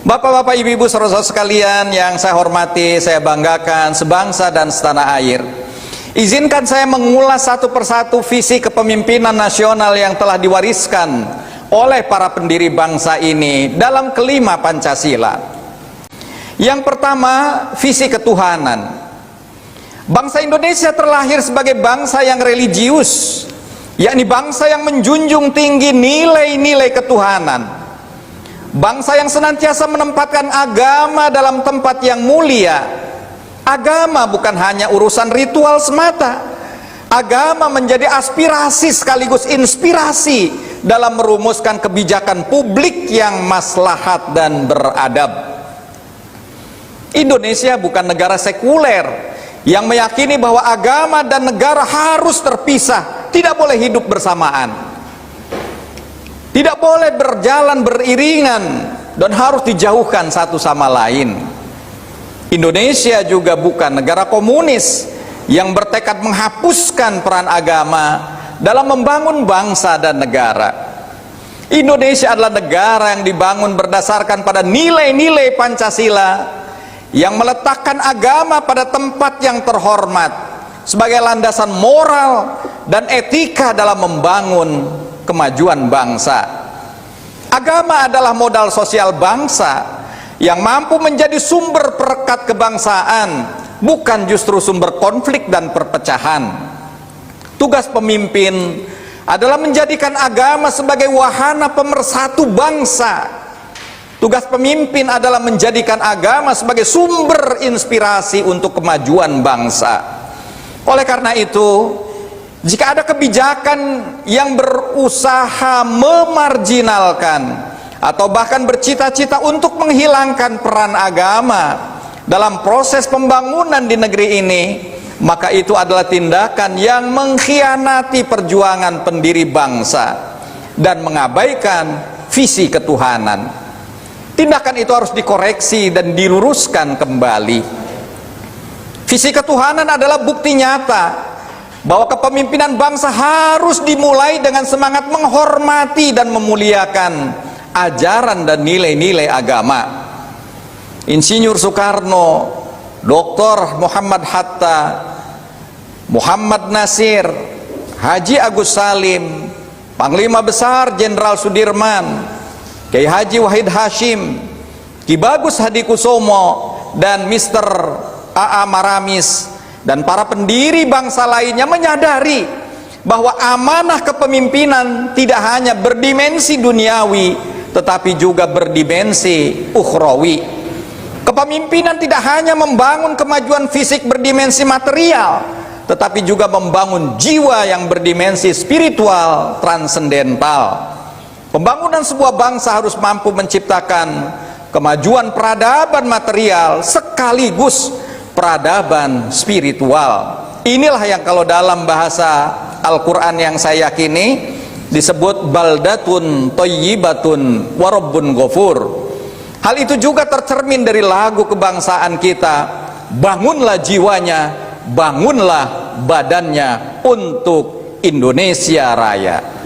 Bapak-bapak, ibu-ibu, saudara-saudara sekalian yang saya hormati, saya banggakan sebangsa dan setanah air. Izinkan saya mengulas satu persatu visi kepemimpinan nasional yang telah diwariskan oleh para pendiri bangsa ini dalam kelima Pancasila. Yang pertama, visi ketuhanan. Bangsa Indonesia terlahir sebagai bangsa yang religius, yakni bangsa yang menjunjung tinggi nilai-nilai ketuhanan. Bangsa yang senantiasa menempatkan agama dalam tempat yang mulia. Agama bukan hanya urusan ritual semata. Agama menjadi aspirasi sekaligus inspirasi dalam merumuskan kebijakan publik yang maslahat dan beradab. Indonesia bukan negara sekuler yang meyakini bahwa agama dan negara harus terpisah, tidak boleh hidup bersamaan, tidak boleh berjalan beriringan, dan harus dijauhkan satu sama lain. Indonesia juga bukan negara komunis yang bertekad menghapuskan peran agama dalam membangun bangsa dan negara. Indonesia adalah negara yang dibangun berdasarkan pada nilai-nilai Pancasila, yang meletakkan agama pada tempat yang terhormat sebagai landasan moral dan etika dalam membangun kemajuan bangsa. Agama adalah modal sosial bangsa yang mampu menjadi sumber perekat kebangsaan, bukan justru sumber konflik dan perpecahan. Tugas pemimpin adalah menjadikan agama sebagai wahana pemersatu bangsa. Tugas pemimpin adalah menjadikan agama sebagai sumber inspirasi untuk kemajuan bangsa. Oleh karena itu, jika ada kebijakan yang berusaha memarginalkan atau bahkan bercita-cita untuk menghilangkan peran agama dalam proses pembangunan di negeri ini, maka itu adalah tindakan yang mengkhianati perjuangan pendiri bangsa dan mengabaikan visi ketuhanan. Tindakan itu harus dikoreksi dan diluruskan kembali. Visi ketuhanan adalah bukti nyata bahwa kepemimpinan bangsa harus dimulai dengan semangat menghormati dan memuliakan ajaran dan nilai-nilai agama. Insinyur Soekarno, Dr. Muhammad Hatta, Muhammad Nasir, Haji Agus Salim, Panglima Besar Jenderal Sudirman, Kiai Haji Wahid Hashim, Ki Bagus Hadikusumo, dan Mr. A.A. Maramis, dan para pendiri bangsa lainnya menyadari bahwa amanah kepemimpinan tidak hanya berdimensi duniawi, tetapi juga berdimensi ukhrawi. Kepemimpinan tidak hanya membangun kemajuan fisik berdimensi material, tetapi juga membangun jiwa yang berdimensi spiritual transendental. Pembangunan sebuah bangsa harus mampu menciptakan kemajuan peradaban material sekaligus peradaban spiritual. Inilah yang kalau dalam bahasa Al-Quran yang saya yakini disebut baldatun thayyibatun wa rabbun ghafur. Hal itu juga tercermin dari lagu kebangsaan kita, bangunlah jiwanya, bangunlah badannya untuk Indonesia Raya.